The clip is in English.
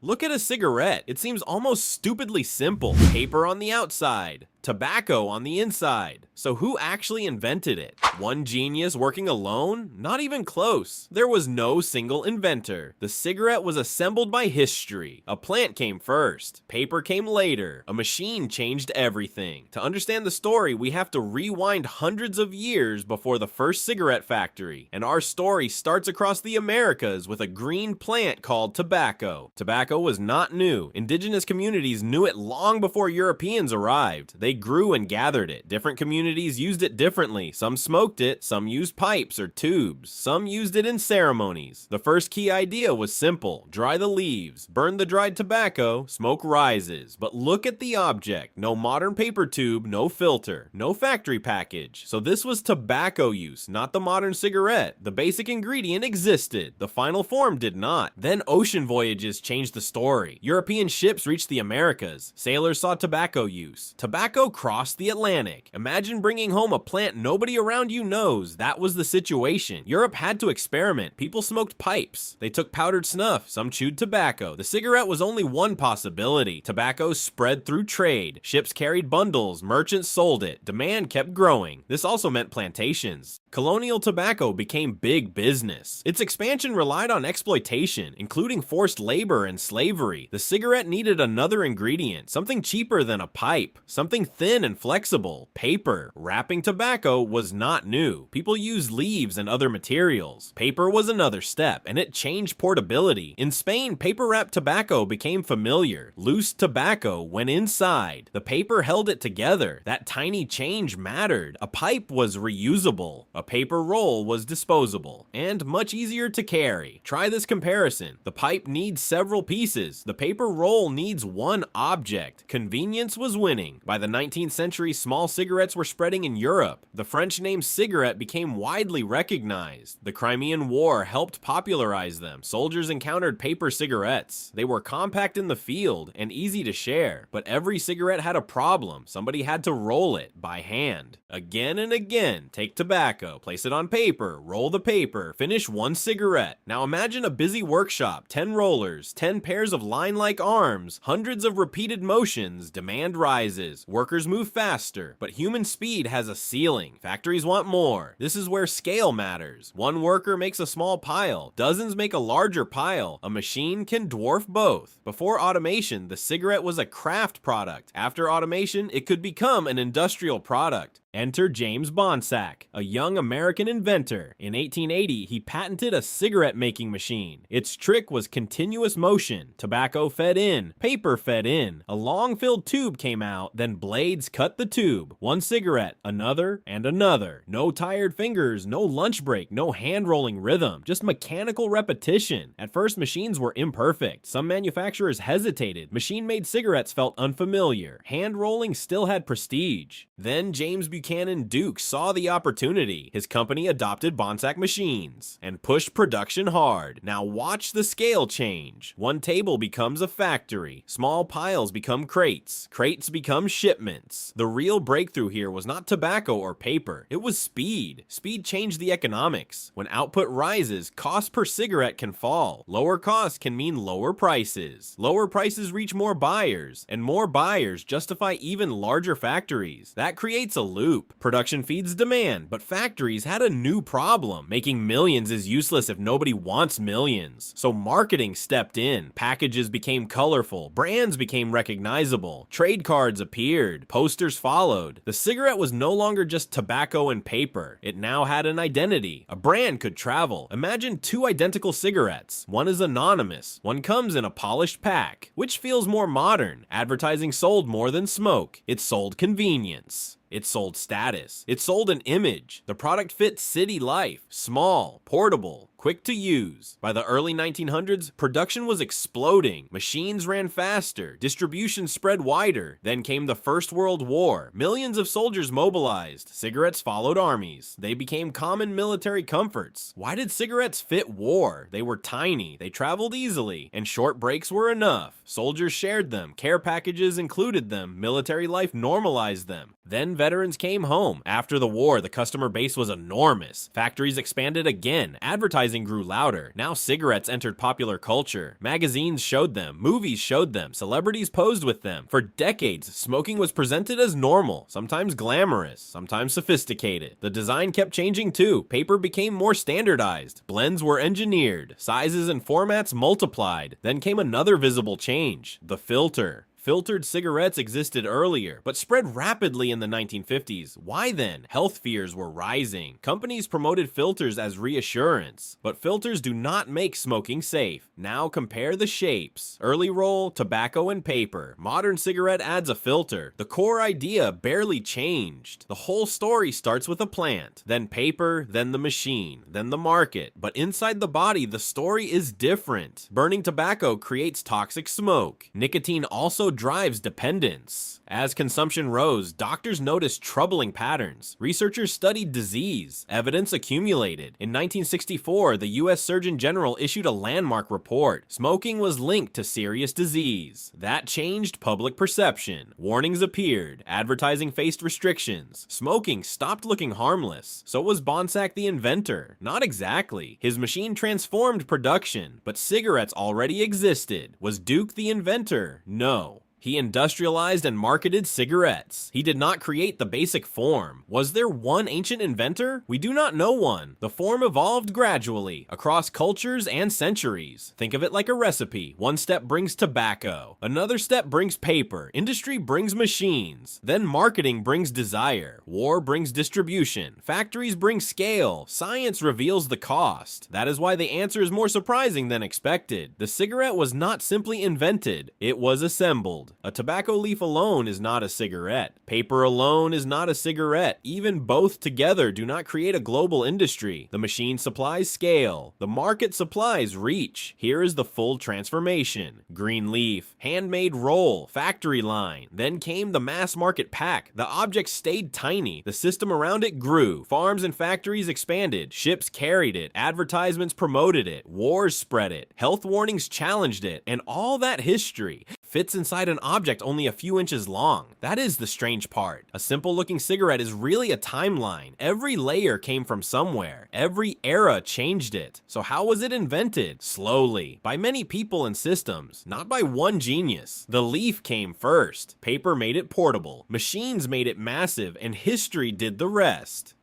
Look at a cigarette. It seems almost stupidly simple. Paper on the outside, tobacco on the inside. So who actually invented it? One genius working alone? Not even close. There was no single inventor. The cigarette was assembled by history. A plant came first. Paper came later. A machine changed everything. To understand the story, we have to rewind hundreds of years before the first cigarette factory. And our story starts across the Americas with a green plant called tobacco. Tobacco was not new. Indigenous communities knew it long before Europeans arrived. They grew and gathered it. Different communities used it differently. Some smoked it, some used pipes or tubes, some used it in ceremonies. The first key idea was simple: dry the leaves, burn the dried tobacco, smoke rises. But look at the object: no modern paper tube, no filter, no factory package. So this was tobacco use, not the modern cigarette. The basic ingredient existed, the final form did not. Then ocean voyages changed the story. European ships reached the Americas. Sailors saw tobacco use. Tobacco crossed the Atlantic. Imagine bringing home a plant nobody around you knows. That was the situation. Europe had to experiment. People smoked pipes. They took powdered snuff. Some chewed tobacco. The cigarette was only one possibility. Tobacco spread through trade. Ships carried bundles. Merchants sold it. Demand kept growing. This also meant plantations. Colonial tobacco became big business. Its expansion relied on exploitation, including forced labor and slavery. The cigarette needed another ingredient, something cheaper than a pipe, something thin and flexible: paper. Wrapping tobacco was not new. People used leaves and other materials. Paper was another step, and it changed portability. In Spain, paper-wrapped tobacco became familiar. Loose tobacco went inside. The paper held it together. That tiny change mattered. A pipe was reusable. A paper roll was disposable, and much easier to carry. Try this comparison. The pipe needs several pieces. The paper roll needs one object. Convenience was winning. By the 19th century, small cigarettes were spreading in Europe. The French name cigarette became widely recognized. The Crimean War helped popularize them. Soldiers encountered paper cigarettes. They were compact in the field and easy to share, but every cigarette had a problem. Somebody had to roll it by hand. Again and again, take tobacco, place it on paper, roll the paper, finish one cigarette. Now imagine a busy workshop, 10 rollers, 10 pairs of line-like arms, hundreds of repeated motions. Demand rises. Workers move faster, but human speed has a ceiling. Factories want more. This is where scale matters. One worker makes a small pile. Dozens make a larger pile. A machine can dwarf both. Before automation, the cigarette was a craft product. After automation, it could become an industrial product. Enter James Bonsack, a young American inventor. In 1880, he patented a cigarette-making machine. Its trick was continuous motion. Tobacco fed in, paper fed in. A long-filled tube came out, then blades cut the tube. One cigarette, another, and another. No tired fingers, no lunch break, no hand-rolling rhythm, just mechanical repetition. At first, machines were imperfect. Some manufacturers hesitated. Machine-made cigarettes felt unfamiliar. Hand-rolling still had prestige. Then James Buchanan Duke saw the opportunity. His company adopted Bonsack machines and pushed production hard. Now watch the scale change. One table becomes a factory. Small piles become crates. Crates become shipments. The real breakthrough here was not tobacco or paper. It was speed. Speed changed the economics. When output rises, cost per cigarette can fall. Lower cost can mean lower prices. Lower prices reach more buyers, and more buyers justify even larger factories. That creates a loop. Production feeds demand, but factories had a new problem. Making millions is useless if nobody wants millions. So marketing stepped in. Packages became colorful. Brands became recognizable. Trade cards appeared. Posters followed. The cigarette was no longer just tobacco and paper. It now had an identity. A brand could travel. Imagine two identical cigarettes. One is anonymous. One comes in a polished pack. Which feels more modern? Advertising sold more than smoke. It sold convenience. It sold status. It sold an image. The product fit city life. Small, portable, quick to use. By the early 1900s, production was exploding. Machines ran faster. Distribution spread wider. Then came the First World War. Millions of soldiers mobilized. Cigarettes followed armies. They became common military comforts. Why did cigarettes fit war? They were tiny. They traveled easily. And short breaks were enough. Soldiers shared them. Care packages included them. Military life normalized them. Then veterans came home. After the war, the customer base was enormous. Factories expanded again. Advertising advertising grew louder. Now cigarettes entered popular culture. Magazines showed them, movies showed them, celebrities posed with them. For decades, smoking was presented as normal, sometimes glamorous, sometimes sophisticated. The design kept changing too. Paper became more standardized. Blends were engineered. Sizes and formats multiplied. Then came another visible change: the filter. Filtered cigarettes existed earlier, but spread rapidly in the 1950s. Why then? Health fears were rising. Companies promoted filters as reassurance, but filters do not make smoking safe. Now compare the shapes. Early roll, tobacco, and paper. Modern cigarette adds a filter. The core idea barely changed. The whole story starts with a plant, then paper, then the machine, then the market. But inside the body, the story is different. Burning tobacco creates toxic smoke. Nicotine also drives dependence. As consumption rose, doctors noticed troubling patterns. Researchers studied disease. Evidence accumulated. In 1964, the U.S. Surgeon General issued a landmark report. Smoking was linked to serious disease. That changed public perception. Warnings appeared. Advertising faced restrictions. Smoking stopped looking harmless. So was Bonsack the inventor? Not exactly. His machine transformed production, but cigarettes already existed. Was Duke the inventor? No. He industrialized and marketed cigarettes. He did not create the basic form. Was there one ancient inventor? We do not know one. The form evolved gradually, across cultures and centuries. Think of it like a recipe. One step brings tobacco. Another step brings paper. Industry brings machines. Then marketing brings desire. War brings distribution. Factories bring scale. Science reveals the cost. That is why the answer is more surprising than expected. The cigarette was not simply invented. It was assembled. A tobacco leaf alone is not a cigarette. Paper alone is not a cigarette. Even both together do not create a global industry. The machine supplies scale. The market supplies reach. Here is the full transformation. Green leaf, handmade roll, factory line. Then came the mass market pack. The object stayed tiny. The system around it grew. Farms and factories expanded. Ships carried it. Advertisements promoted it. Wars spread it. Health warnings challenged it. And all that history fits inside an object only a few inches long. That is the strange part. A simple looking cigarette is really a timeline. Every layer came from somewhere. Every era changed it. So how was it invented? Slowly, by many people and systems, not by one genius. The leaf came first. Paper made it portable. Machines made it massive, and history did the rest.